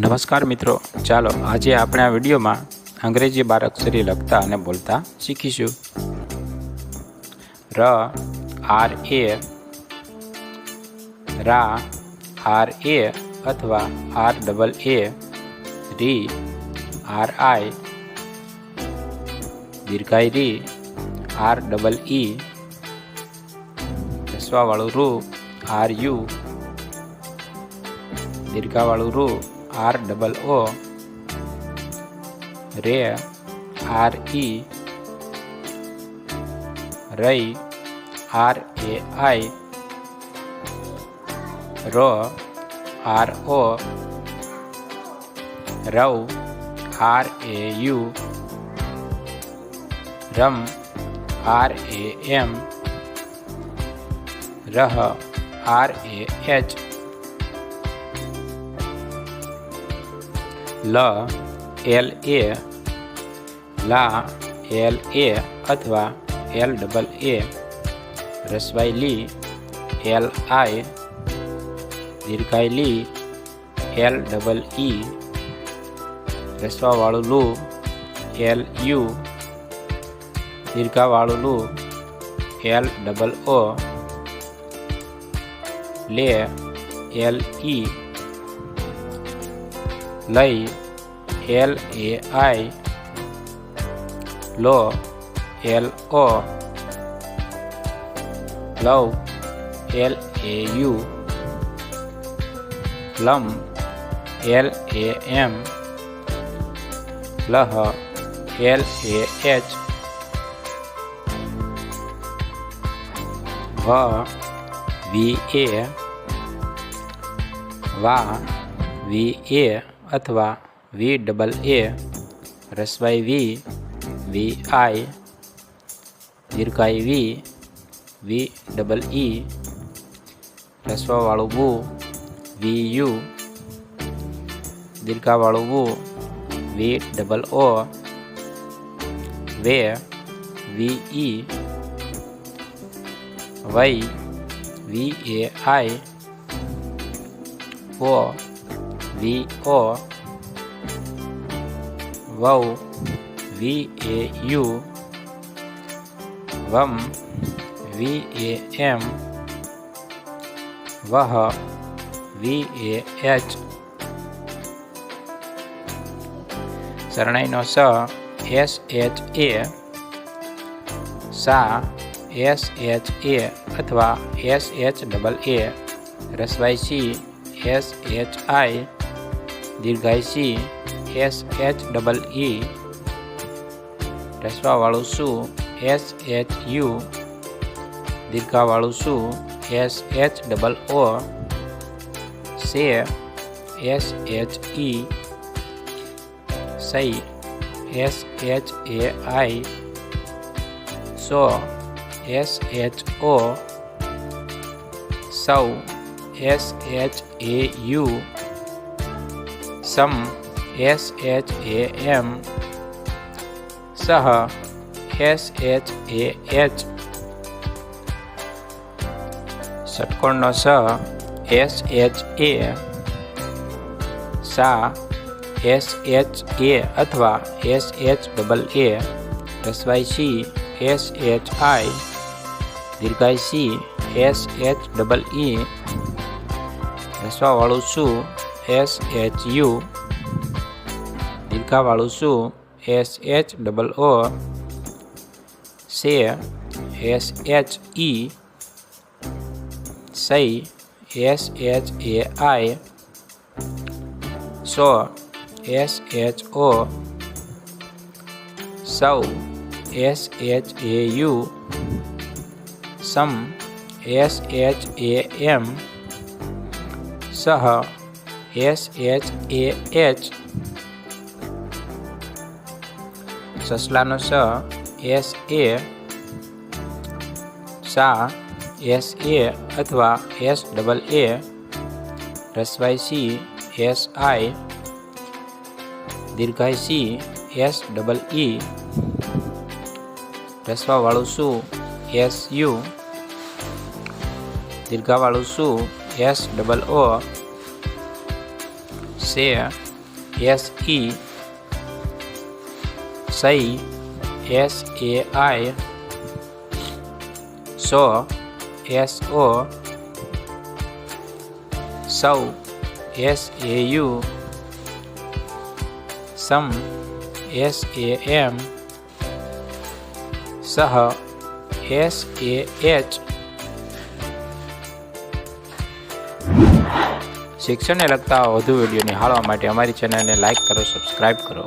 નમસ્કાર મિત્રો, ચાલો આજે આપણે આ વિડીયોમાં અંગ્રેજી 12 અક્ષરી લખતા અને બોલતા શીખીશું. ર આર એ, રા આર એ અથવા આર ડબલ એ, રી આર આઈ, દીર્ઘાઈ રી આર ડબલ ઈ, રસ્વાવાળું રૂ આર યુ, દીર્ઘાવાળું રૂ આર ડબલ ઓ, રે આર ઈ, રઈ આર એ આઈ, રો આર ઓ, રવ આર એ યુ, રમ આર એ એમ, રહ આર એ એચ, લ એલ એ, લા એલ એ અથવા એલ ડબલ એ, રસવાઈ લી એલ આઈ, દીર્ઘાઈ લી એલ ડબલ ઈ, રસવાવાળું લુ એલ યુ, દીર્ઘાવાળું લુ એલ ડબલ ઓ, લે એલ ઈ, લઈ એલ એ આઈ, લો એલ ઓ, લવ એલ એ યુ, લમ એલ એ એમ, લહ એલ એ એચ, વ વી એ, વા વી એ અથવા વી ડબલ એ, રસવાઈ વી વી આઈ, દીર્ઘાઈ વી ડબલ ઈ, રસવાવાળું વુ વી યુ, દીર્ઘાવાળું વુ વી ડબલ ઓ, વે વી ઈ, વઈ વી એ આઈ, વો વી ઓ, વવ વી એ you, વમ V A M, વહ V A H, શરણાઈનો સ એસ એચ એ, સા એસ એચ એ અથવા એસ એચ ડબલ એ, રસવાઈ સી એસ એચ આઈ, દીર્ઘાઈ સી એસ એચ ડબલ ઈ, રસવાવાળું શું એસ એચ યુ, દીર્ઘાવાળું શું એસ એચ ડબલ ઓ, સે એસ એચ ઈ, સઈ એસ એચ એ આઈ, સો એસ એચ ઓ, સૌ એસ એચ એ યુ, સમ એસ એચ એ એમ, સહ એસ એચ એ એચ, ષટકોણનો સ એસ એચ એ, સા એસ એચ એ અથવા એસ એચ ડબલ એ, રસવાઈ સી એસ એચ આઈ, દીર્ઘાઈ સી એસ એચ ડબલ ઈ, રસવાવાળું શું એસ એચ યુ, દીર્ઘાવાળું શું એસ એચ ડબલ ઓ, સે એસ એચ ઈ, સઈ એસ એચ એ આઈ, સો એસ એચ ઓ, સૌ એસ એચ એ યુ, સમ એસ એચ એ એમ, સહ એસ એચ એ એચ, સસલાનો સ એસ એ, સા એસ એ અથવા એસ ડબલ એ, રસવાઈ સી એસ આઈ, દીર્ઘાઈ સી એસ ડબલ ઈ, રસવાવાળું શું એસ યુ, દીર્ઘાવાળું શું એસ ડબલ ઓ, સે SE સઈ SAI સો SO સૌ SAU સમ SAM સહ SAH શિક્ષણને લગતા વધુ વિડીયો નિહાળવા માટે અમારી ચેનલને લાઈક કરો, સબસ્ક્રાઈબ કરો.